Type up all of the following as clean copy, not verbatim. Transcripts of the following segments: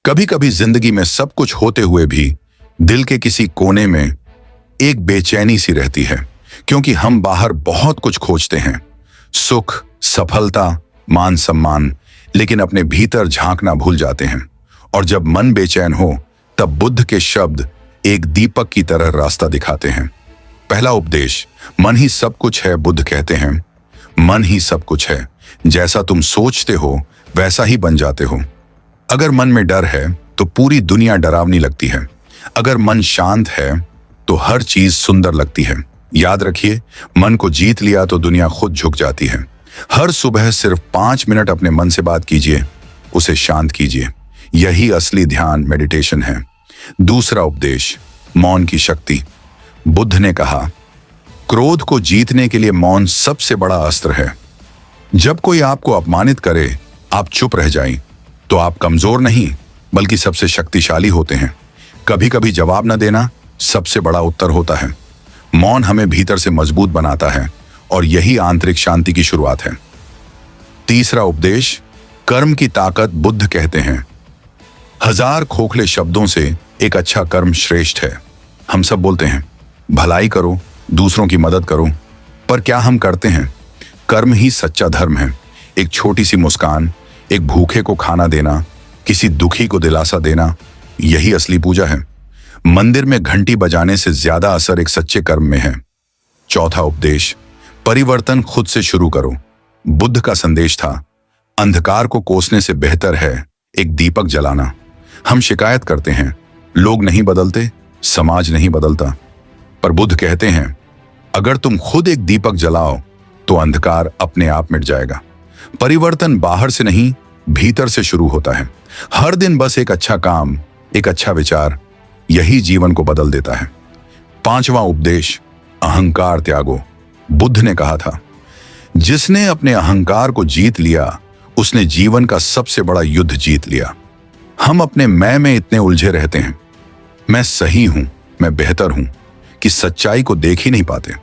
कभी कभी जिंदगी में सब कुछ होते हुए भी दिल के किसी कोने में एक बेचैनी सी रहती है, क्योंकि हम बाहर बहुत कुछ खोजते हैं, सुख, सफलता, मान सम्मान, लेकिन अपने भीतर झांकना भूल जाते हैं। और जब मन बेचैन हो तब बुद्ध के शब्द एक दीपक की तरह रास्ता दिखाते हैं। पहला उपदेश, मन ही सब कुछ है। बुद्ध कहते हैं, मन ही सब कुछ है। जैसा तुम सोचते हो वैसा ही बन जाते हो। अगर मन में डर है तो पूरी दुनिया डरावनी लगती है। अगर मन शांत है तो हर चीज सुंदर लगती है। याद रखिए, मन को जीत लिया तो दुनिया खुद झुक जाती है। हर सुबह सिर्फ 5 मिनट अपने मन से बात कीजिए, उसे शांत कीजिए। यही असली ध्यान मेडिटेशन है। दूसरा उपदेश, मौन की शक्ति। बुद्ध ने कहा, क्रोध को जीतने के लिए मौन सबसे बड़ा अस्त्र है। जब कोई आपको अपमानित करे, आप चुप रह जाएं, तो आप कमजोर नहीं बल्कि सबसे शक्तिशाली होते हैं। कभी कभी जवाब न देना सबसे बड़ा उत्तर होता है। मौन हमें भीतर से मजबूत बनाता है और यही आंतरिक शांति की शुरुआत है। तीसरा उपदेश, कर्म की ताकत। बुद्ध कहते हैं, 1000 खोखले शब्दों से एक अच्छा कर्म श्रेष्ठ है। हम सब बोलते हैं भलाई करो, दूसरों की मदद करो, पर क्या हम करते हैं? कर्म ही सच्चा धर्म है। एक छोटी सी मुस्कान, एक भूखे को खाना देना, किसी दुखी को दिलासा देना, यही असली पूजा है। मंदिर में घंटी बजाने से ज्यादा असर एक सच्चे कर्म में है। चौथा उपदेश, परिवर्तन खुद से शुरू करो। बुद्ध का संदेश था, अंधकार को कोसने से बेहतर है एक दीपक जलाना। हम शिकायत करते हैं, लोग नहीं बदलते, समाज नहीं बदलता, पर बुद्ध कहते हैं, अगर तुम खुद एक दीपक जलाओ तो अंधकार अपने आप मिट जाएगा। परिवर्तन बाहर से नहीं, भीतर से शुरू होता है। हर दिन बस एक अच्छा काम, एक अच्छा विचार, यही जीवन को बदल देता है। पांचवा उपदेश, अहंकार त्यागो। बुद्ध ने कहा था, जिसने अपने अहंकार को जीत लिया उसने जीवन का सबसे बड़ा युद्ध जीत लिया। हम अपने मैं में इतने उलझे रहते हैं, मैं सही हूं, मैं बेहतर हूं, कि सच्चाई को देख ही नहीं पाते।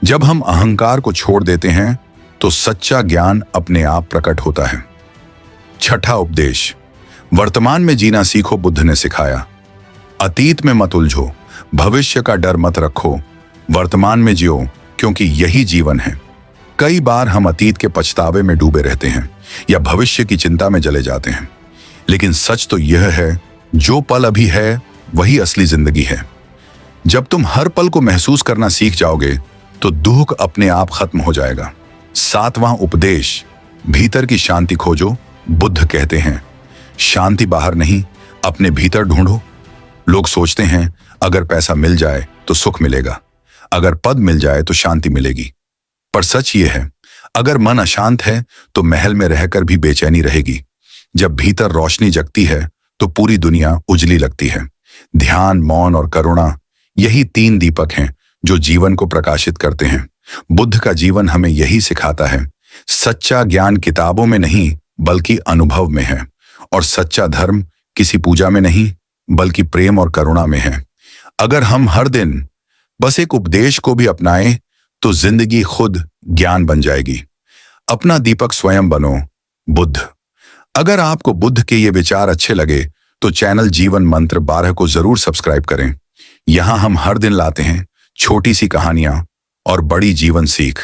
जब हम अहंकार को छोड़ देते हैं तो सच्चा ज्ञान अपने आप प्रकट होता है। छठा उपदेश, वर्तमान में जीना सीखो। बुद्ध ने सिखाया, अतीत में मत उलझो, भविष्य का डर मत रखो, वर्तमान में जियो, क्योंकि यही जीवन है। कई बार हम अतीत के पछतावे में डूबे रहते हैं या भविष्य की चिंता में जले जाते हैं, लेकिन सच तो यह है, जो पल अभी है वही असली जिंदगी है। जब तुम हर पल को महसूस करना सीख जाओगे तो दुख अपने आप खत्म हो जाएगा। सातवां उपदेश, भीतर की शांति खोजो। बुद्ध कहते हैं, शांति बाहर नहीं, अपने भीतर ढूंढो। लोग सोचते हैं अगर पैसा मिल जाए तो सुख मिलेगा, अगर पद मिल जाए तो शांति मिलेगी, पर सच ये है, अगर मन अशांत है तो महल में रहकर भी बेचैनी रहेगी। जब भीतर रोशनी जगती है तो पूरी दुनिया उजली लगती है। ध्यान, मौन और करुणा, यही 3 दीपक हैं जो जीवन को प्रकाशित करते हैं। बुद्ध का जीवन हमें यही सिखाता है, सच्चा ज्ञान किताबों में नहीं बल्कि अनुभव में है, और सच्चा धर्म किसी पूजा में नहीं बल्कि प्रेम और करुणा में है। अगर हम हर दिन बस एक उपदेश को भी अपनाएं तो जिंदगी खुद ज्ञान बन जाएगी। अपना दीपक स्वयं बनो। बुद्ध। अगर आपको बुद्ध के ये विचार अच्छे लगे तो चैनल जीवन मंत्र 12 को जरूर सब्सक्राइब करें। यहां हम हर दिन लाते हैं छोटी सी कहानियां और बड़ी जीवन सीख।